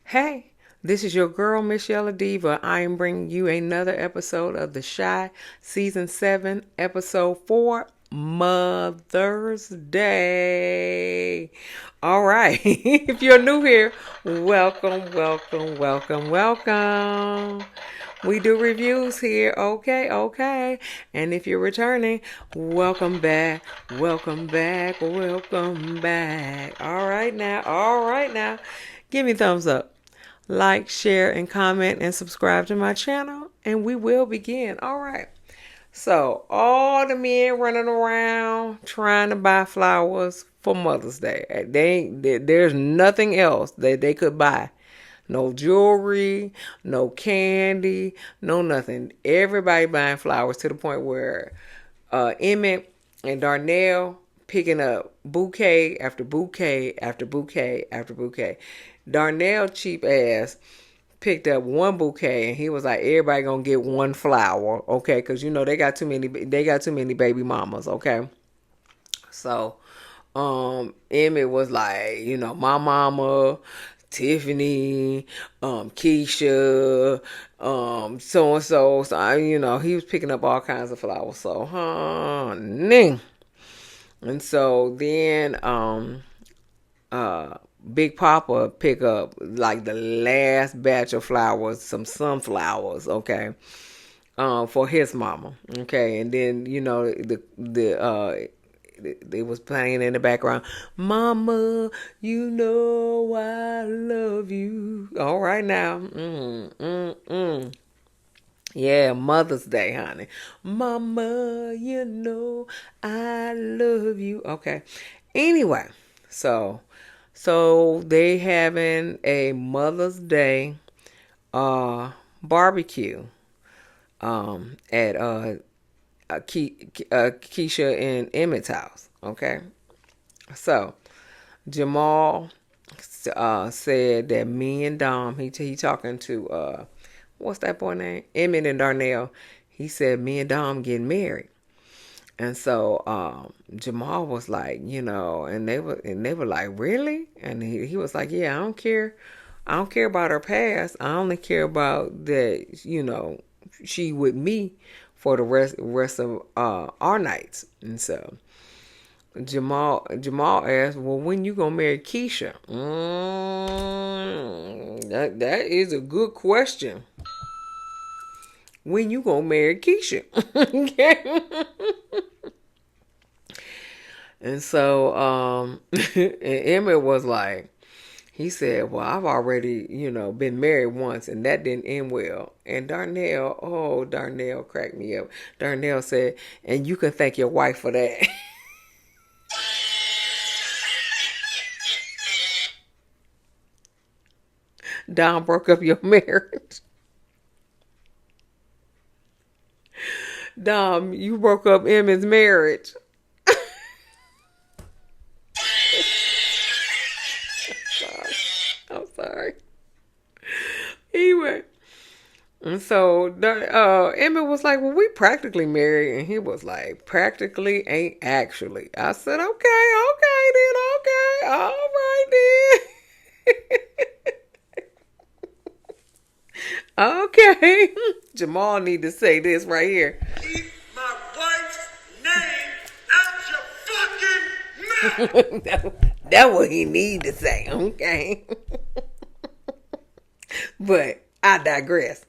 Hey, this is your girl, msyelladiva. I am bringing you another episode of The Shy, Season 7, Episode 4, Mother's Day. All right. If you're new here, welcome, welcome, welcome, welcome. We do reviews here. Okay, okay. And if you're returning, welcome back, welcome back, welcome back. All right now, all right now. Give me a thumbs up. Like, share, and comment, and subscribe to my channel, and we will begin. All right. So, all the men running around trying to buy flowers for Mother's Day. There's nothing else that they could buy. No jewelry, no candy, no nothing. Everybody buying flowers to the point where Emmett and Darnell picking up bouquet after bouquet after bouquet after bouquet. Darnell cheap ass picked up one bouquet and he was like, everybody gonna get one flower, okay? Because you know they got too many baby mamas, okay? So Emmett was like, my mama, Tiffany, Keisha, so and so. So he was picking up all kinds of flowers. So honey. And so then Big Papa pick up like the last batch of flowers, some sunflowers, okay, for his mama, okay, and then they was playing in the background, Mama, you know I love you. All right now, yeah, Mother's Day, honey. Mama, you know I love you. Okay. Anyway, so they having a Mother's Day barbecue at Keisha and Emmett's house. Okay. So Jamal said that me and Dom, he talking to what's that boy name? Emmett and Darnell. He said me and Dom getting married. And so Jamal was like, and they were like, really? And he was like, yeah, I don't care. I don't care about her past. I only care about that, she with me for the rest of our nights. And so Jamal asked, well, when you gonna marry Keisha? That is a good question. When you gonna marry Keisha? Okay. And so and Emmett was like, he said, well, I've already, been married once and that didn't end well. And Darnell cracked me up. Darnell said, and you can thank your wife for that. Don broke up your marriage. Dom, you broke up Emmett's marriage. I'm sorry. Anyway. And so Emmett was like, well, we practically married. And he was like, practically ain't actually. I said, okay then, okay. All right then. Okay. Jamal need to say this right here. Keep my wife's name out your fucking mouth. That's what he need to say, okay? But I digress.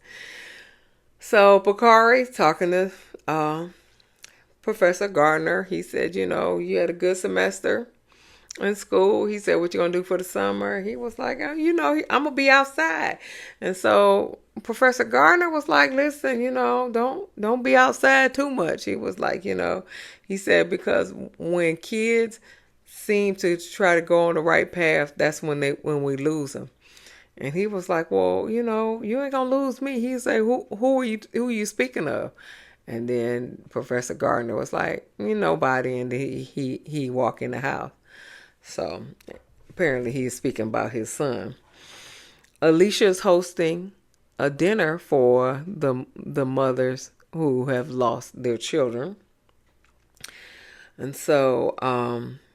So Bakari's talking to Professor Gardner. He said, you had a good semester in school. He said, what you gonna do for the summer? He was like, I'm gonna be outside. And so Professor Gardner was like, listen, don't be outside too much. He was like, he said, because when kids seem to try to go on the right path, that's when we lose them. And he was like, well, you ain't gonna lose me. He said, who are you speaking of? And then Professor Gardner was like, nobody. And he walked in the house. So apparently he's speaking about his son. Alicia's hosting a dinner for the mothers who have lost their children. And so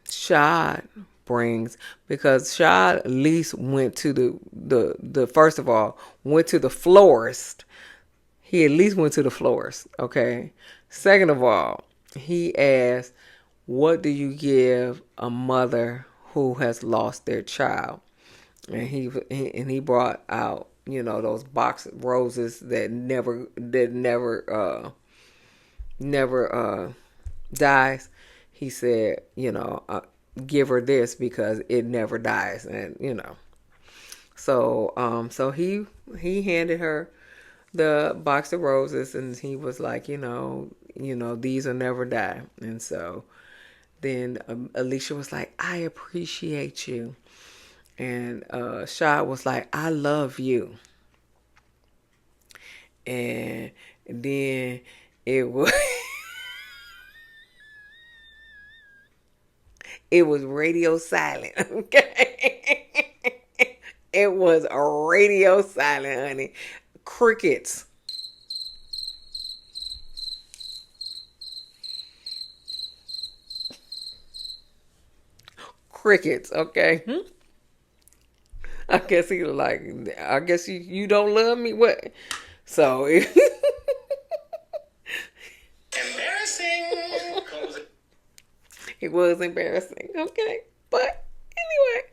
Shad brings, because Shad at least went to the first of all, went to the florist. He at least went to the florist, okay? Second of all, he asked, what do you give a mother who has lost their child? And he brought out, those box roses that never dies. He said, give her this because it never dies. And so he handed her the box of roses, and he was like, these will never die. And so then Alicia was like, I appreciate you. And Shad was like, I love you. And then it was it was radio silent, okay? It was a radio silent, honey. Crickets. Crickets, okay? I guess he was like, I guess you don't love me? What? So Embarrassing. it was embarrassing, okay? But anyway,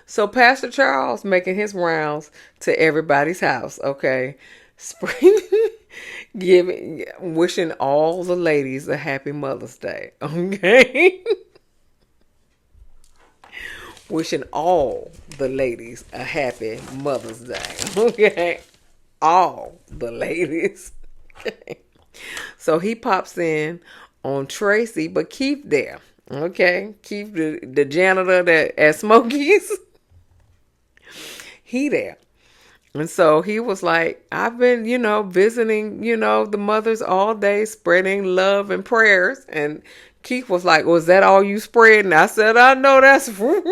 so Pastor Charles making his rounds to everybody's house, okay? Spring, wishing all the ladies a happy Mother's Day, okay? Wishing all the ladies a happy Mother's Day, okay? All the ladies, okay? So he pops in on Tracy, but Keith there, okay? Keith, the janitor at Smokey's, he there. And so he was like, I've been, visiting, the mothers all day, spreading love and prayers. And Keith was like, was that all you spread? And I said, I know that's right.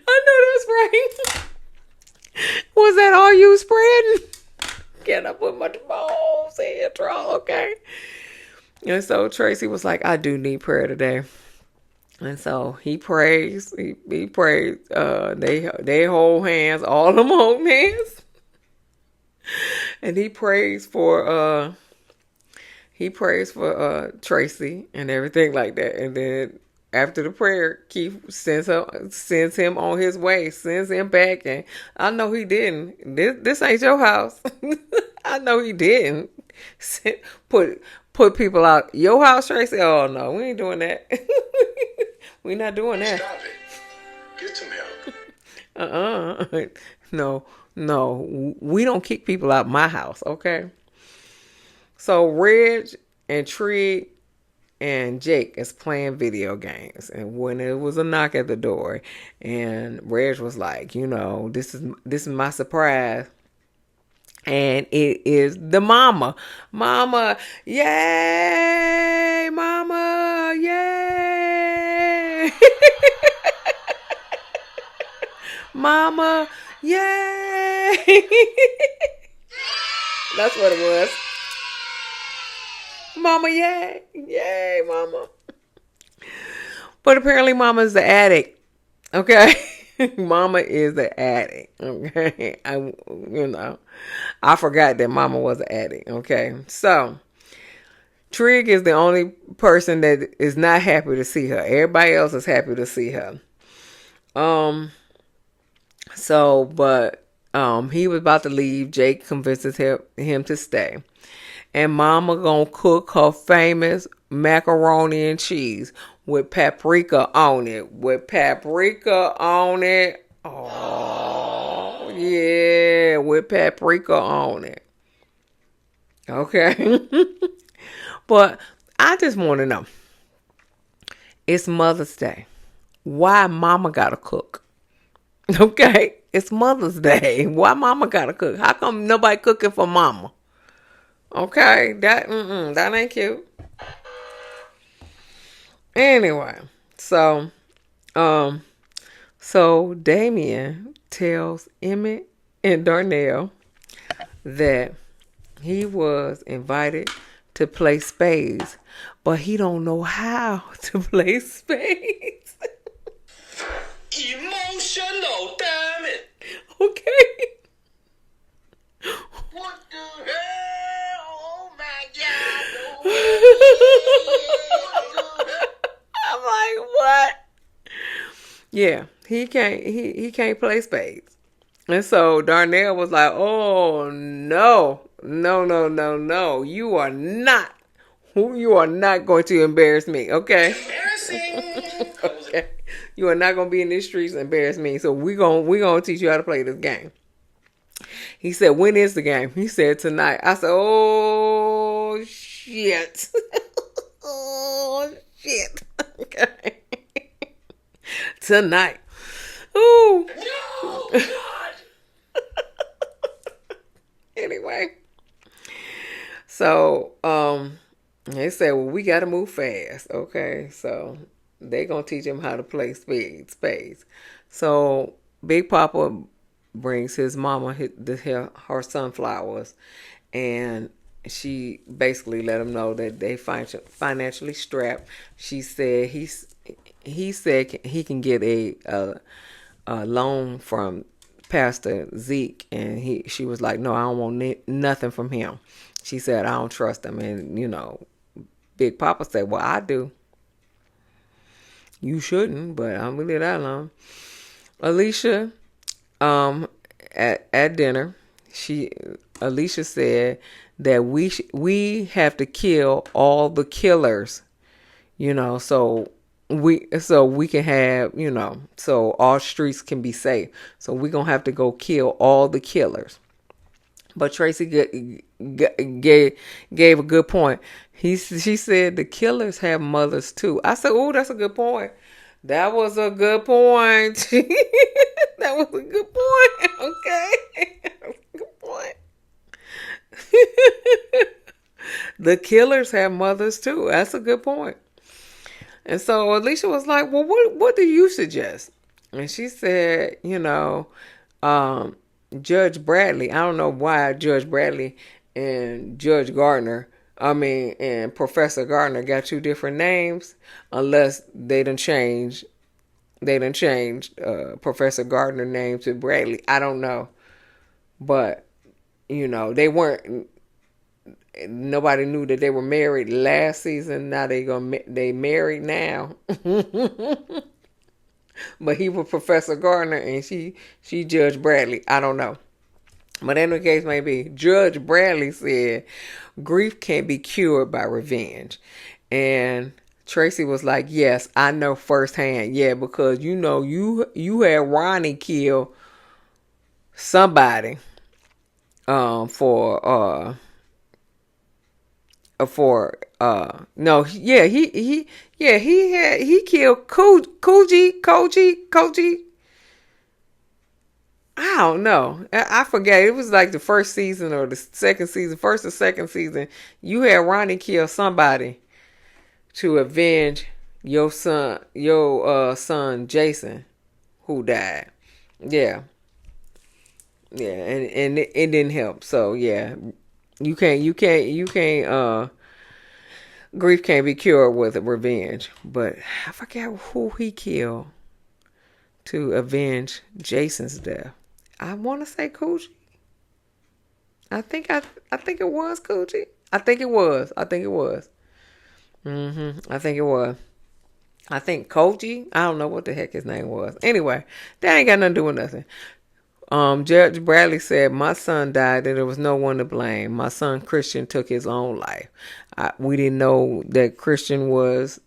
I know that's right. Was that all you spreading? Can I put my balls in trouble, okay? And so Tracy was like, I do need prayer today. And so he prays. He prays. They hold hands. All of them hold hands. And he prays for Tracy and everything like that. And then after the prayer, Keith sends him on his way, sends him back. And I know he didn't. This ain't your house. I know he didn't. Put people out your house, Tracy. Oh no, we ain't doing that. We not doing that. Stop it. Get some help. No. We don't kick people out my house, okay? So Reg and Trig and Jake is playing video games, and when it was a knock at the door, and Reg was like, this is my surprise, and it is the mama, yay, mama, yay, mama, yay. That's what it was. Mama, yay. Yay, mama. But apparently mama's the addict. Okay? Mama is the addict. Okay? I forgot that mama was an addict. Okay? So, Trig is the only person that is not happy to see her. Everybody else is happy to see her. He was about to leave. Jake convinces him to stay. And mama gonna cook her famous macaroni and cheese with paprika on it. Oh, yeah, with paprika on it. Okay. But I just want to know. It's Mother's Day. Why mama gotta cook? Okay. It's Mother's Day. Why mama gotta cook? How come nobody cooking for mama? Okay, that ain't cute. Anyway, so So Damien tells Emmett and Darnell that he was invited to play spades, but he don't know how to play spades. Emotional, damn it. Okay. What the hell? Oh my God. I'm like, what? Yeah, he can't play spades. And so Darnell was like, oh no. You are not going to embarrass me, okay? Embarrassing. Okay. You are not gonna be in these streets and embarrass me. So we gonna teach you how to play this game. He said, when is the game? He said, tonight. I said, oh shit. Oh shit. Okay. Tonight. Ooh. No, God. Anyway. So, they said, well, we gotta move fast. Okay. So they gonna teach him how to play spades. So Big Papa brings his mama her sunflowers, and she basically let him know that they financially strapped. She said he said he can get a loan from Pastor Zeke, and she was like, no, I don't want nothing from him. She said, I don't trust him. And Big Papa said, well, I do. You shouldn't, but I'm gonna leave that alone. Alicia, at dinner, Alicia said that we have to kill all the killers, so we can have, so all streets can be safe. So we're gonna have to go kill all the killers. But Tracy gave a good point. She said the killers have mothers too. I said, oh, that's a good point. That was a good point. That was a good point. Okay. That was a good point. The killers have mothers too. That's a good point. And so Alicia was like, well, what do you suggest? And she said, Judge Bradley. I don't know why Judge Bradley and and Professor Gardner got two different names, unless they done changed Professor Gardner's name to Bradley. I don't know. But, they weren't, nobody knew that they were married last season. Now they married now. But he was Professor Gardner and she Judge Bradley. I don't know. But in the case may be, Judge Bradley said grief can't be cured by revenge. And Tracy was like, yes, I know firsthand. Yeah, because you had Ronnie kill somebody for no, yeah, he killed Koji. I don't know. I forget. It was like the first season or the second season, first or second season. You had Ronnie kill somebody to avenge your son Jason, who died. Yeah, and it didn't help. So yeah, you can't. Grief can't be cured with revenge. But I forget who he killed to avenge Jason's death. I want to say Coochie. I think it was Coochie. I think it was. I think it was. I think Koji. I don't know what the heck his name was. Anyway, that ain't got nothing to do with nothing. Judge Bradley said, my son died and there was no one to blame. My son Christian took his own life. We didn't know that Christian was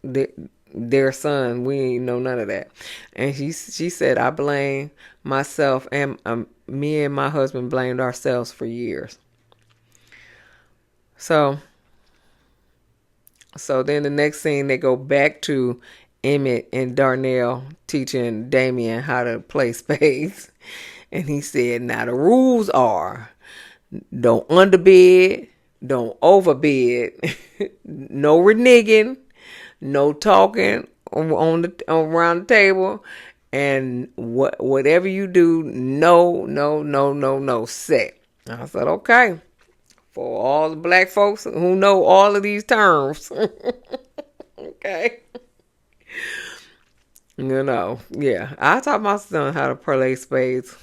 their son. We didn't know none of that. And she said, I blame myself, and me and my husband blamed ourselves for years. So then the next scene, they go back to Emmett and Darnell teaching Damien how to play spades. And he said, now the rules are, don't underbid, don't overbid, no reneging, no talking on the around the table, and whatever you do, no, no, no, no, no, set. I said, okay. For all the black folks who know all of these terms, okay. Yeah. I taught my son how to play spades.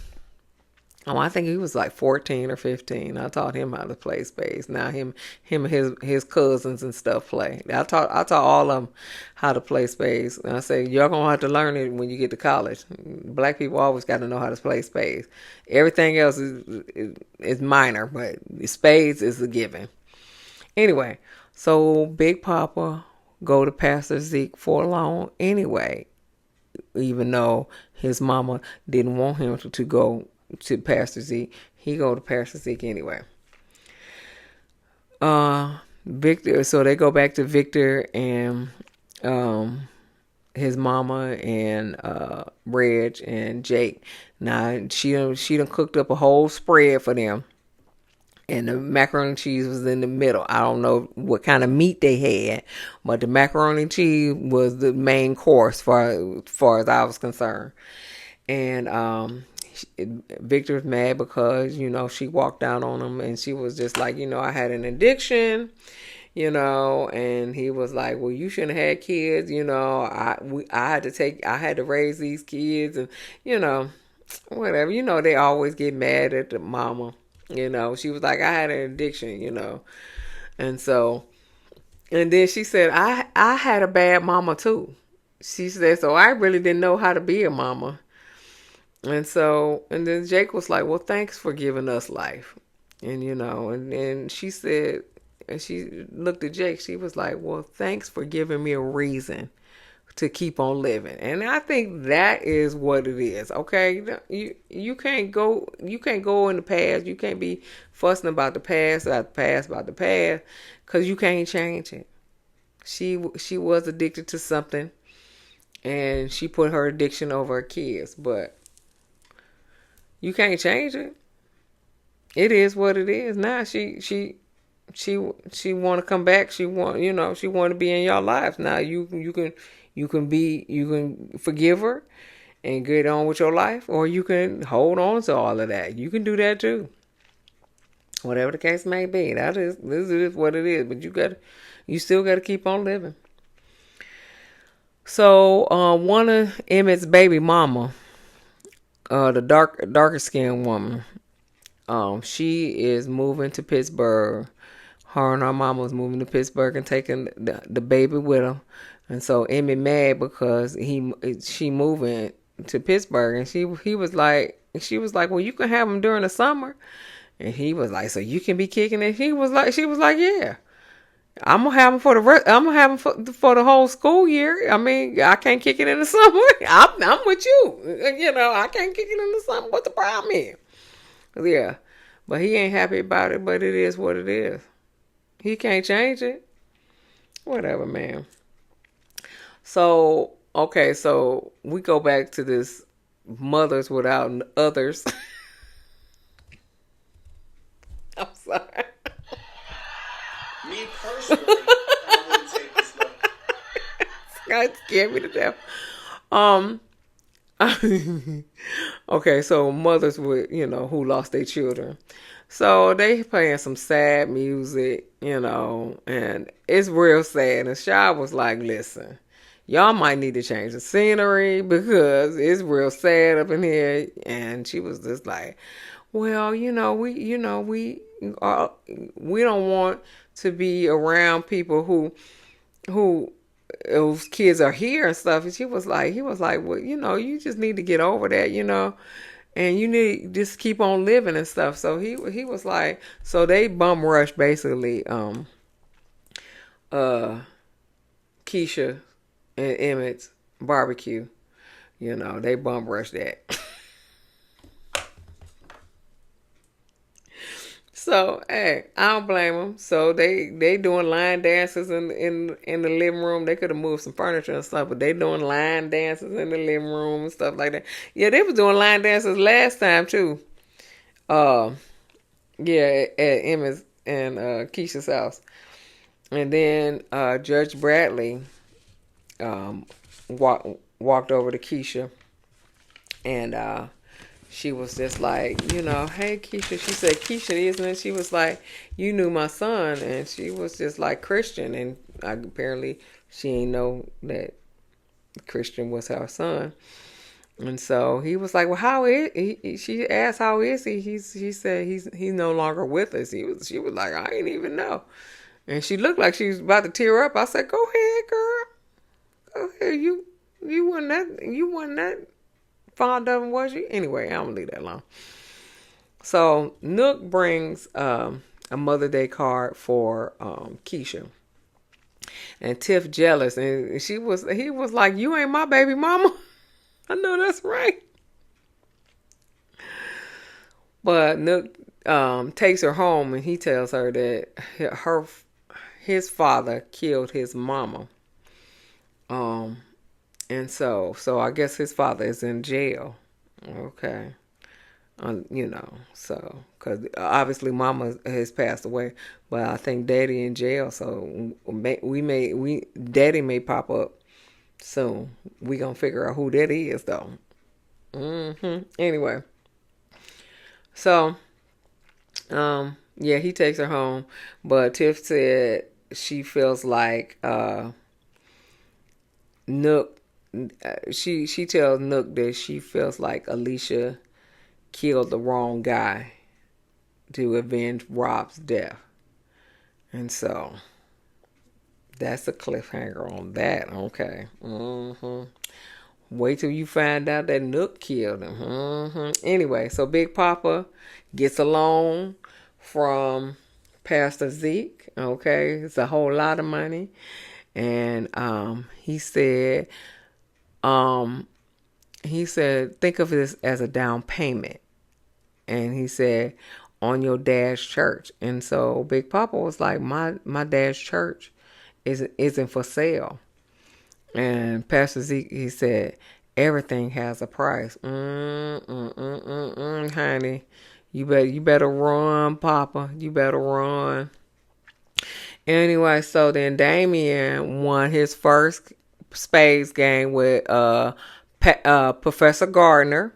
I think he was like 14 or 15. I taught him how to play spades. Now him and his cousins and stuff play. I taught all of them how to play spades. And I say, y'all gonna have to learn it when you get to college. Black people always got to know how to play spades. Everything else is minor, but spades is a given. Anyway, so Big Papa go to Pastor Zeke for a loan anyway, even though his mama didn't want him to go to Pastor Zeke. He go to Pastor Zeke anyway. Victor, so they go back to Victor and his mama and Reg and Jake. Now she done cooked up a whole spread for them. And the macaroni and cheese was in the middle. I don't know what kind of meat they had, but the macaroni and cheese was the main course far as I was concerned. And Victor was mad because, she walked out on him and she was just like, I had an addiction, and he was like, well, you shouldn't have had kids. I had to raise these kids and, whatever. They always get mad at the mama. She was like, I had an addiction, and then she said, I had a bad mama too. She said, so I really didn't know how to be a mama. And then Jake was like, well, thanks for giving us life. And then she said, and she looked at Jake, she was like, well, thanks for giving me a reason to keep on living. And I think that is what it is. Okay, you can't go in the past. You can't be fussing about the past, because you can't change it. She was addicted to something, and she put her addiction over her kids, but you can't change it. It is what it is. Now she want to come back. She want to be in your lives. Now you can forgive her and get on with your life, or you can hold on to all of that. You can do that too. Whatever the case may be, this is what it is. But you still got to keep on living. So one of Emmett's baby mama, the darker skinned woman, she is moving to Pittsburgh. Her and her mama was moving to Pittsburgh and taking the baby with her. And so Emmett mad because she moving to Pittsburgh, and she was like, well, you can have him during the summer, and he was like, so you can be kicking it. She was like, yeah, I'm gonna have him for the whole school year. I mean, I can't kick it in the summer. I'm with you. I can't kick it in the summer. What the problem is? Yeah, but he ain't happy about it. But it is what it is. He can't change it. Whatever, man. So, okay, so we go back to this mothers without others. I'm sorry. Me personally, I wouldn't take this look. That scared me to death. Okay, so mothers with, who lost their children. So they playing some sad music, and it's real sad. And Shy was like, listen, y'all might need to change the scenery because it's real sad up in here. And she was just like, well, we don't want to be around people whose kids are here and stuff. And he was like, well, you just need to get over that, and you need to just keep on living and stuff. So he was like, so they bum rushed basically, Keisha and Emmett's barbecue. They bum rushed that. So, hey, I don't blame them. So they doing line dances in the living room. They could have moved some furniture and stuff, but they doing line dances in the living room and stuff like that. Yeah, they was doing line dances last time too. Yeah, at Emma's and Keisha's house. And then Judge Bradley walked over to Keisha, and she was just like, hey Keisha. She said, Keisha, isn't it? She was like, you knew my son, and she was just like Christian, and apparently she ain't know that Christian was her son. And so he was like, well, how is he? She asked, how is he? He said he's no longer with us. She was like, I ain't even know. And she looked like she was about to tear up. I said, go ahead, girl. Go ahead. You wasn't that fond of him, was you? Anyway, I'm gonna leave that alone. So Nook brings a Mother Day card for Keisha. And Tiff jealous, and he was like, you ain't my baby mama. I know that's right. But Nook takes her home, and he tells her that his father killed his mama. And so I guess his father is in jail. Okay. So because obviously mama has passed away, but I think daddy in jail. So daddy may pop up soon. We gonna figure out who that is though. Anyway, so yeah, he takes her home, but Tiff said she feels like Nook. She tells Nook that she feels like Alicia killed the wrong guy to avenge Rob's death, and so that's a cliffhanger on that. Okay. Wait till you find out that Nook killed him. Anyway, so Big Papa gets a loan from Pastor Zeke. Okay, it's a whole lot of money, and he said, think of this as a down payment, and he said, on your dad's church. And so Big Papa was like, my dad's church isn't for sale. And Pastor Zeke, he said, everything has a price. Honey, you better run, Papa. You better run. Anyway, so then Damien won his first spades game with Professor Gardner.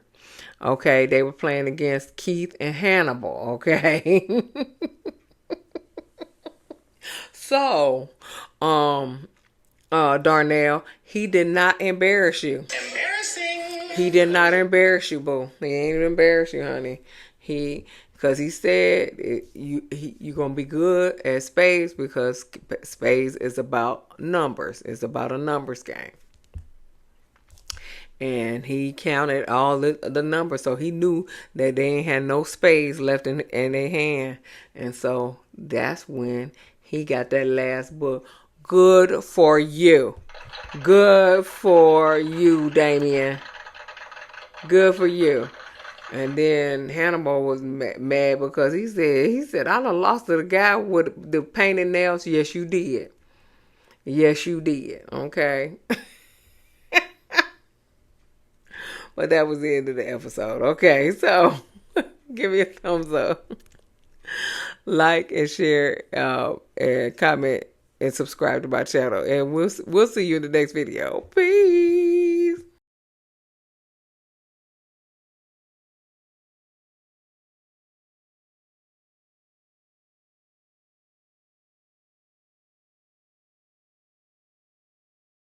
Okay, they were playing against Keith and Hannibal. Okay. So, Darnell, he did not embarrass you. Embarrassing. He did not embarrass you, boo. He ain't embarrass you, honey. Because he said you're going to be good at spades because spades is about numbers. It's about a numbers game. And he counted all the numbers, so he knew that they ain't had no spades left in their hand. And so that's when he got that last book. Good for you. Good for you, Damien. Good for you. And then Hannibal was mad because he said, I done lost to the guy with the painted nails. Yes, you did. Yes, you did. Okay. But that was the end of the episode. Okay, so give me a thumbs up. Like and share and comment and subscribe to my channel. And we'll see you in the next video. Peace.